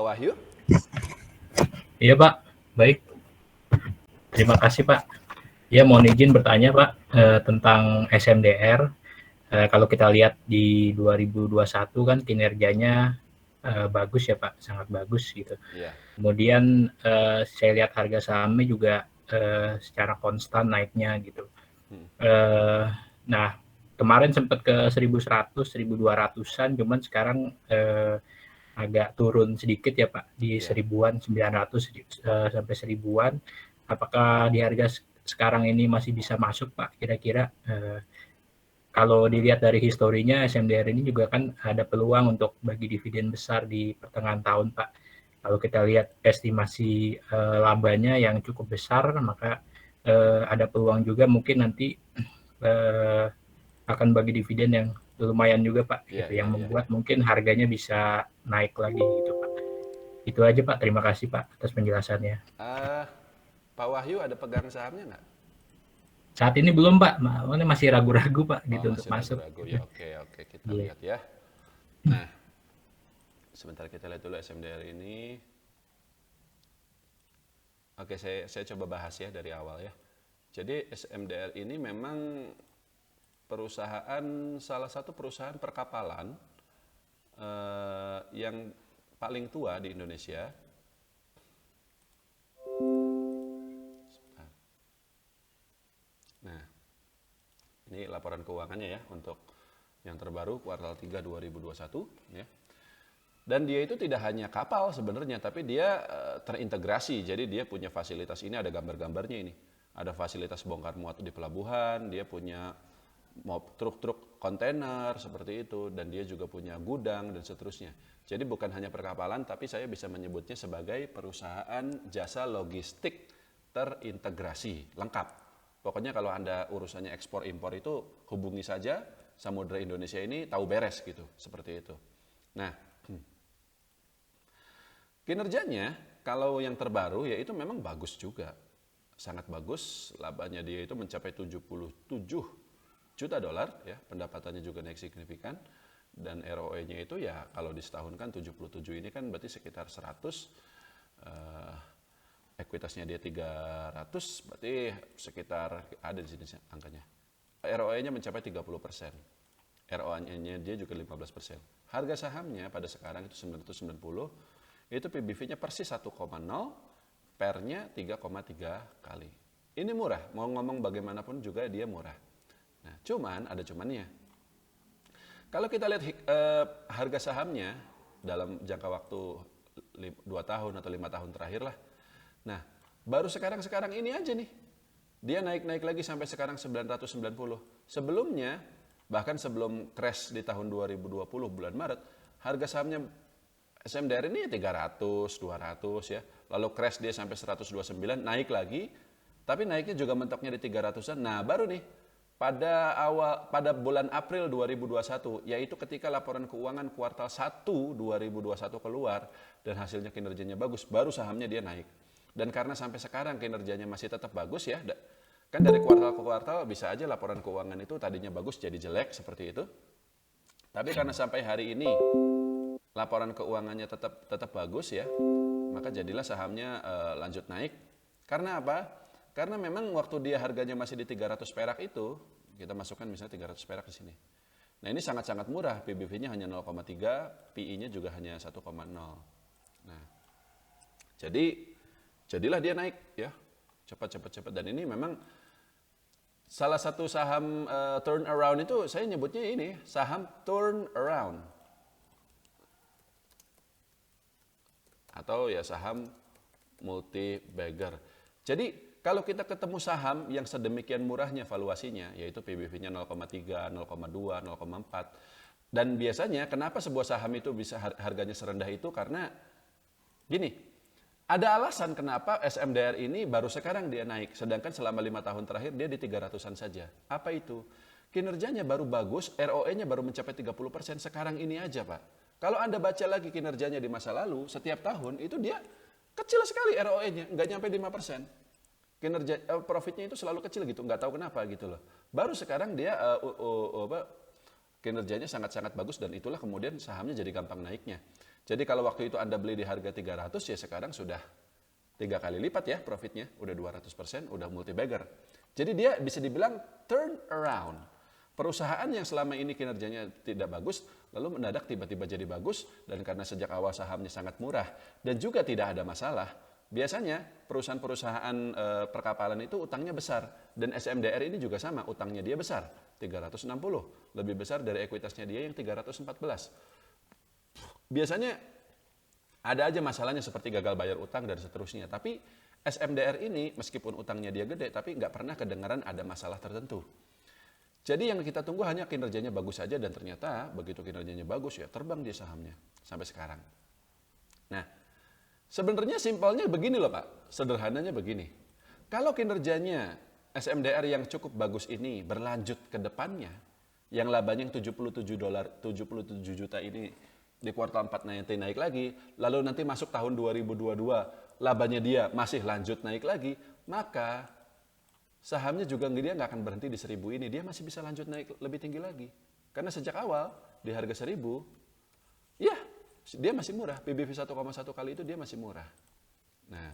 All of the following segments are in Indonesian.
Pak Wahyu. Iya Pak, baik. Terima kasih Pak. Ya mohon izin bertanya Pak tentang SMDR. Kalau kita lihat di 2021 kan kinerjanya bagus ya Pak, sangat bagus gitu. Iya. Kemudian saya lihat harga sahamnya juga secara konstan naiknya gitu. Nah kemarin sempat ke 1100, 1200-an, cuman sekarang agak turun sedikit ya Pak, di Iya. 1000-an, 900 sampai 1000-an. Apakah di harga sekarang ini masih bisa masuk Pak kira-kira? Kalau dilihat dari historinya SMDR ini juga kan ada peluang untuk bagi dividen besar di pertengahan tahun Pak. Kalau kita lihat estimasi labanya yang cukup besar, maka ada peluang juga mungkin nanti akan bagi dividen yang lumayan juga Pak, gitu, yang membuat mungkin harganya bisa naik lagi gitu Pak. Itu aja Pak, terima kasih Pak atas penjelasannya. Pak Wahyu ada pegang sahamnya nggak? Saat ini belum Pak, masih ragu-ragu Pak Oh, gitu untuk masih masuk. ragu-ragu ya. Oke, kita Iya. lihat ya. Nah, sebentar kita lihat dulu SMDR ini. Oke, saya coba bahas ya dari awal ya. Jadi SMDR ini memang salah satu perusahaan perkapalan yang paling tua di Indonesia. Nah, ini laporan keuangannya ya untuk yang terbaru kuartal 3 2021 ya. Dan dia itu tidak hanya kapal sebenarnya, tapi dia terintegrasi. Jadi dia punya fasilitas, ini ada gambar-gambarnya ini. Ada fasilitas bongkar muat di pelabuhan, dia punya truk-truk kontainer seperti itu, dan dia juga punya gudang dan seterusnya. Jadi bukan hanya perkapalan, tapi saya bisa menyebutnya sebagai perusahaan jasa logistik terintegrasi, lengkap. Pokoknya kalau Anda urusannya ekspor impor itu hubungi saja Samudra Indonesia ini, tahu beres gitu, seperti itu. Nah, kinerjanya kalau yang terbaru ya itu memang bagus juga. Sangat bagus, labanya dia itu mencapai 77 juta dolar ya, pendapatannya juga naik signifikan, dan ROE-nya itu ya kalau di setahun kan 77 ini kan berarti sekitar 100, ekuitasnya dia 300, berarti sekitar ada di sini angkanya. ROE-nya mencapai 30%, ROA-nya dia juga 15%. Harga sahamnya pada sekarang itu 990, itu PBV-nya persis 1,0, PER-nya 3,3 kali. Ini murah, mau ngomong bagaimanapun juga dia murah. Nah, cuman ada cumannya. Kalau kita lihat harga sahamnya dalam jangka waktu 2 tahun atau 5 tahun terakhir lah. Nah, baru sekarang ini aja nih. Dia naik lagi sampai sekarang 990. Sebelumnya, bahkan sebelum crash di tahun 2020 bulan Maret, harga sahamnya SMDR ini 300, 200 ya. Lalu crash dia sampai 129, naik lagi. Tapi naiknya juga mentoknya di 300-an. Nah, baru nih pada bulan April 2021, yaitu ketika laporan keuangan kuartal 1 2021 keluar dan hasilnya kinerjanya bagus, baru sahamnya dia naik. Dan karena sampai sekarang kinerjanya masih tetap bagus ya, kan dari kuartal ke kuartal bisa aja laporan keuangan itu tadinya bagus jadi jelek seperti itu. Tapi karena sampai hari ini laporan keuangannya tetap bagus ya, maka jadilah sahamnya lanjut naik. Karena apa? Karena memang waktu dia harganya masih di 300 perak itu, kita masukkan misalnya 300 perak di sini. Nah, ini sangat-sangat murah, PBV-nya hanya 0,3, PI-nya juga hanya 1,0. Nah, jadilah dia naik ya, cepat. Dan ini memang salah satu saham turnaround itu saya nyebutnya ini, saham turnaround. Atau ya saham multi-bagger. Jadi kalau kita ketemu saham yang sedemikian murahnya valuasinya, yaitu PBV-nya 0,3, 0,2, 0,4. Dan biasanya kenapa sebuah saham itu bisa harganya serendah itu? Karena gini, ada alasan kenapa SMDR ini baru sekarang dia naik. Sedangkan selama 5 tahun terakhir dia di 300-an saja. Apa itu? Kinerjanya baru bagus, ROE-nya baru mencapai 30%. Sekarang ini aja Pak. Kalau Anda baca lagi kinerjanya di masa lalu, setiap tahun itu dia kecil sekali ROE-nya, nggak nyampe 5%. Kinerja profitnya itu selalu kecil gitu, nggak tahu kenapa gitu loh. Baru sekarang dia kinerjanya sangat-sangat bagus dan itulah kemudian sahamnya jadi gampang naiknya. Jadi kalau waktu itu Anda beli di harga 300, ya sekarang sudah 3 kali lipat ya profitnya, udah 200%, udah multi bagger. Jadi dia bisa dibilang turn around. Perusahaan yang selama ini kinerjanya tidak bagus, lalu mendadak tiba-tiba jadi bagus, dan karena sejak awal sahamnya sangat murah, dan juga tidak ada masalah. Biasanya perusahaan-perusahaan perkapalan itu utangnya besar, dan SMDR ini juga sama, utangnya dia besar, 360, lebih besar dari ekuitasnya dia yang 314. Biasanya ada aja masalahnya seperti gagal bayar utang dan seterusnya, tapi SMDR ini meskipun utangnya dia gede, tapi nggak pernah kedengaran ada masalah tertentu. Jadi yang kita tunggu hanya kinerjanya bagus saja, dan ternyata begitu kinerjanya bagus ya terbang dia sahamnya sampai sekarang. Nah, sebenarnya simpelnya begini loh Pak, sederhananya begini. Kalau kinerjanya SMDR yang cukup bagus ini berlanjut ke depannya, yang labanya yang 77 juta ini di kuartal 4 nanti naik lagi, lalu nanti masuk tahun 2022 labanya dia masih lanjut naik lagi, maka sahamnya juga dia nggak akan berhenti di 1000 ini, dia masih bisa lanjut naik lebih tinggi lagi. Karena sejak awal di harga 1000, ya dia masih murah, PBV 1,1 kali itu dia masih murah. Nah,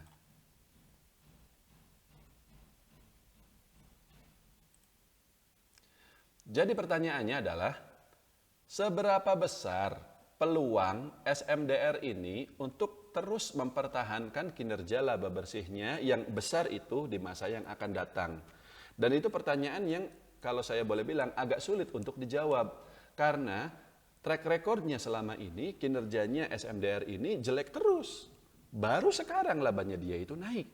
jadi pertanyaannya adalah seberapa besar peluang SMDR ini untuk terus mempertahankan kinerja laba bersihnya yang besar itu di masa yang akan datang. Dan itu pertanyaan yang kalau saya boleh bilang agak sulit untuk dijawab. Karena track recordnya selama ini kinerjanya SMDR ini jelek terus. Baru sekarang labanya dia itu naik.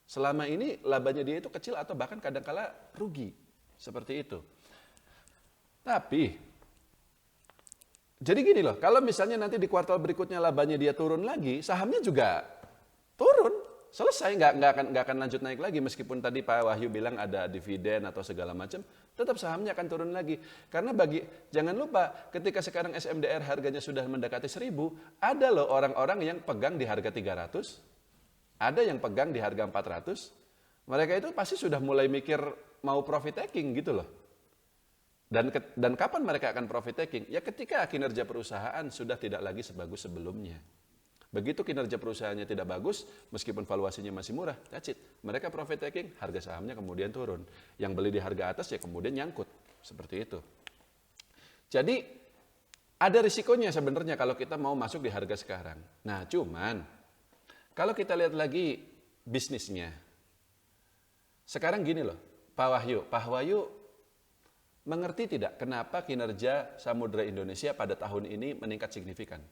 Selama ini labanya dia itu kecil atau bahkan kadangkala rugi. Seperti itu. Tapi jadi gini loh, kalau misalnya nanti di kuartal berikutnya labanya dia turun lagi, sahamnya juga turun, selesai, nggak akan lanjut naik lagi. Meskipun tadi Pak Wahyu bilang ada dividen atau segala macam, tetap sahamnya akan turun lagi. Karena jangan lupa, ketika sekarang SMDR harganya sudah mendekati 1000, ada loh orang-orang yang pegang di harga 300, ada yang pegang di harga 400. Mereka itu pasti sudah mulai mikir mau profit taking gitu loh. Dan kapan mereka akan profit taking? Ya ketika kinerja perusahaan sudah tidak lagi sebagus sebelumnya. Begitu kinerja perusahaannya tidak bagus, meskipun valuasinya masih murah, that's it. Mereka profit taking, harga sahamnya kemudian turun. Yang beli di harga atas ya kemudian nyangkut. Seperti itu. Jadi ada risikonya sebenarnya kalau kita mau masuk di harga sekarang. Nah cuman, kalau kita lihat lagi bisnisnya. Sekarang gini loh, Pak Wahyu mengerti tidak kenapa kinerja Samudra Indonesia pada tahun ini meningkat signifikan?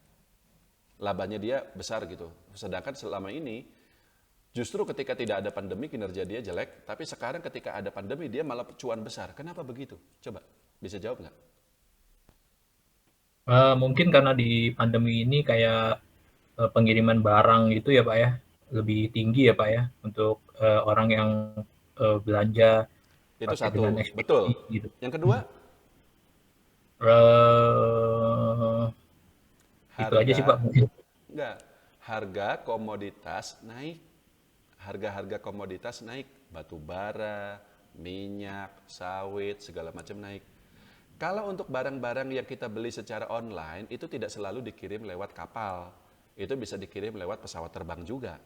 Labanya dia besar gitu. Sedangkan selama ini justru ketika tidak ada pandemi kinerja dia jelek, tapi sekarang ketika ada pandemi dia malah cuan besar. Kenapa begitu? Coba bisa jawab nggak? Mungkin karena di pandemi ini kayak pengiriman barang gitu ya Pak ya, lebih tinggi ya Pak ya untuk orang yang belanja Itu pakai dengan satu, ekspedisi betul. gitu. Yang kedua, Eh, itu aja sih Pak harga, mungkin. enggak, harga komoditas naik. Harga-harga komoditas naik, batu bara, minyak, sawit, segala macam naik. Kalau untuk barang-barang yang kita beli secara online, itu tidak selalu dikirim lewat kapal. Itu bisa dikirim lewat pesawat terbang juga.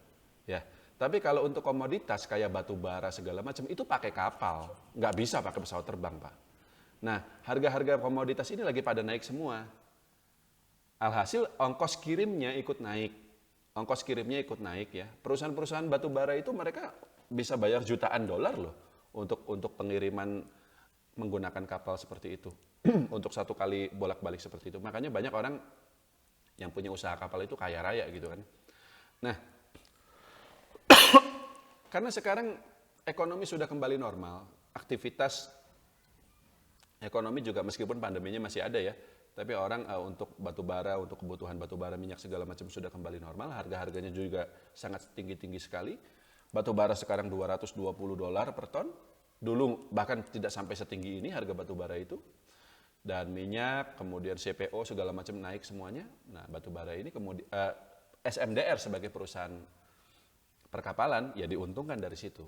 Ya. Tapi kalau untuk komoditas kayak batu bara segala macam, itu pakai kapal. Nggak bisa pakai pesawat terbang, Pak. Nah, harga-harga komoditas ini lagi pada naik semua. Alhasil ongkos kirimnya ikut naik. Ongkos kirimnya ikut naik ya. Perusahaan-perusahaan batu bara itu mereka bisa bayar jutaan dolar loh untuk pengiriman menggunakan kapal seperti itu. Untuk satu kali bolak-balik seperti itu. Makanya banyak orang yang punya usaha kapal itu kaya raya gitu kan. Nah, karena sekarang ekonomi sudah kembali normal, aktivitas ekonomi juga meskipun pandeminya masih ada ya, tapi orang untuk batu bara, untuk kebutuhan batu bara, minyak segala macam sudah kembali normal, harga-harganya juga sangat tinggi-tinggi sekali. Batu bara sekarang $220 per ton, dulu bahkan tidak sampai setinggi ini harga batu bara itu. Dan minyak, kemudian CPO segala macam naik semuanya. Nah, batu bara ini kemudian SMDR sebagai perusahaan perkapalan ya diuntungkan dari situ.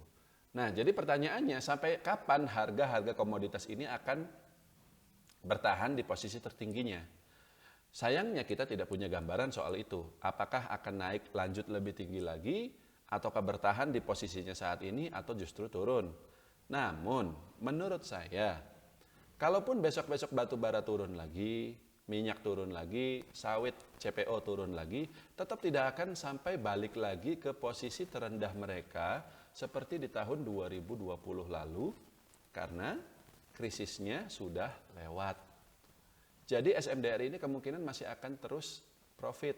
Nah, jadi pertanyaannya sampai kapan harga-harga komoditas ini akan bertahan di posisi tertingginya? Sayangnya kita tidak punya gambaran soal itu. Apakah akan naik lanjut lebih tinggi lagi, ataukah bertahan di posisinya saat ini, atau justru turun. Namun, menurut saya, kalaupun besok-besok batu bara turun lagi, minyak turun lagi, sawit CPO turun lagi, tetap tidak akan sampai balik lagi ke posisi terendah mereka seperti di tahun 2020 lalu, karena krisisnya sudah lewat. Jadi SMDR ini kemungkinan masih akan terus profit.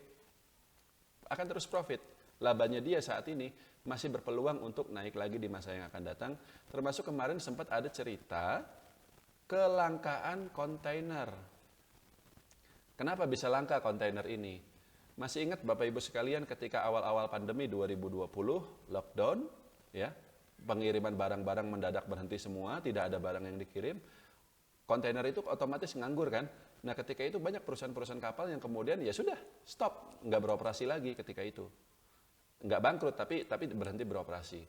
Akan terus profit. Labanya dia saat ini masih berpeluang untuk naik lagi di masa yang akan datang. Termasuk kemarin sempat ada cerita kelangkaan kontainer. Kenapa bisa langka kontainer ini? Masih ingat Bapak Ibu sekalian ketika awal-awal pandemi 2020, lockdown, ya, pengiriman barang-barang mendadak berhenti semua, tidak ada barang yang dikirim. Kontainer itu otomatis nganggur kan? Nah ketika itu banyak perusahaan-perusahaan kapal yang kemudian ya sudah stop, nggak beroperasi lagi ketika itu. Nggak bangkrut tapi berhenti beroperasi.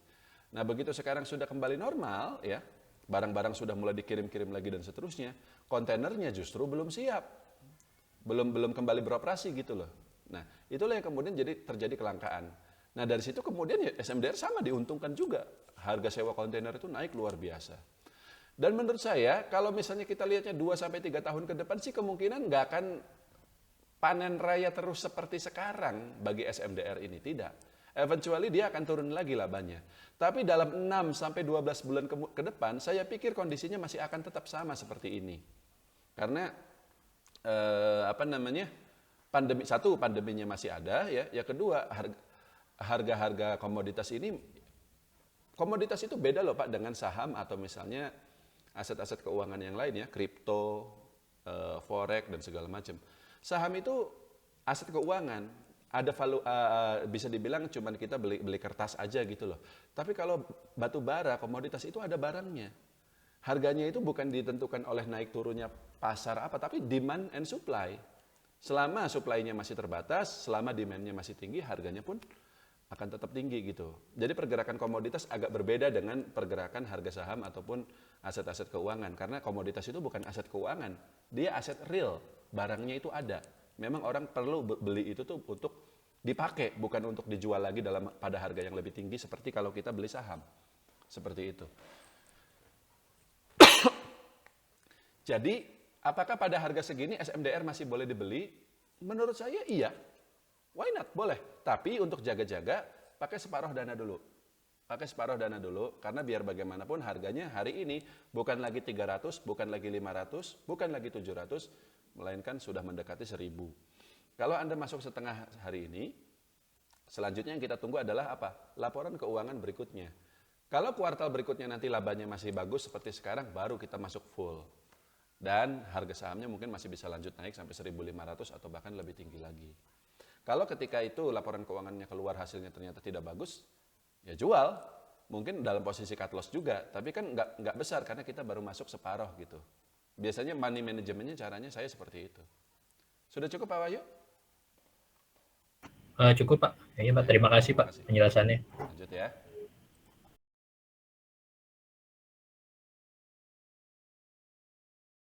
Nah begitu sekarang sudah kembali normal ya, barang-barang sudah mulai dikirim-kirim lagi dan seterusnya, kontainernya justru belum siap. Belum kembali beroperasi gitu loh. Nah itulah yang kemudian terjadi kelangkaan. Nah dari situ kemudian ya SMDR sama diuntungkan juga. Harga sewa kontainer itu naik luar biasa. Dan menurut saya, kalau misalnya kita lihatnya 2-3 tahun ke depan sih kemungkinan nggak akan panen raya terus seperti sekarang bagi SMDR ini, tidak. Eventually dia akan turun lagi labanya. Tapi dalam 6-12 bulan ke depan, saya pikir kondisinya masih akan tetap sama seperti ini. Karena, pandeminya masih ada, ya. Yang kedua, harga-harga komoditas ini, komoditas itu beda loh Pak dengan saham atau misalnya aset-aset keuangan yang lain ya, kripto, forex dan segala macam. Saham itu aset keuangan, ada bisa dibilang cuman kita beli kertas aja gitu loh. Tapi kalau batu bara, komoditas itu ada barangnya. Harganya itu bukan ditentukan oleh naik turunnya pasar apa, tapi demand and supply. Selama supply-nya masih terbatas, selama demand-nya masih tinggi, harganya pun akan tetap tinggi gitu. Jadi pergerakan komoditas agak berbeda dengan pergerakan harga saham ataupun aset-aset keuangan. Karena komoditas itu bukan aset keuangan, dia aset real, barangnya itu ada. Memang orang perlu beli itu tuh untuk dipakai, bukan untuk dijual lagi pada harga yang lebih tinggi seperti kalau kita beli saham. Seperti itu. Jadi, apakah pada harga segini SMDR masih boleh dibeli? Menurut saya iya. Why not? Boleh. Tapi untuk jaga-jaga, pakai separuh dana dulu. Pakai separuh dana dulu, karena biar bagaimanapun harganya hari ini bukan lagi 300, bukan lagi 500, bukan lagi 700, melainkan sudah mendekati 1000. Kalau Anda masuk setengah hari ini, selanjutnya yang kita tunggu adalah apa? Laporan keuangan berikutnya. Kalau kuartal berikutnya nanti labanya masih bagus seperti sekarang, baru kita masuk full. Dan harga sahamnya mungkin masih bisa lanjut naik sampai 1.500 atau bahkan lebih tinggi lagi. Kalau ketika itu laporan keuangannya keluar hasilnya ternyata tidak bagus, ya jual. Mungkin dalam posisi cut loss juga, tapi kan nggak besar karena kita baru masuk separuh gitu. Biasanya money managementnya caranya saya seperti itu. Sudah cukup Pak Wahyu? Cukup Pak. Iya Pak, terima kasih Pak penjelasannya. Lanjut ya.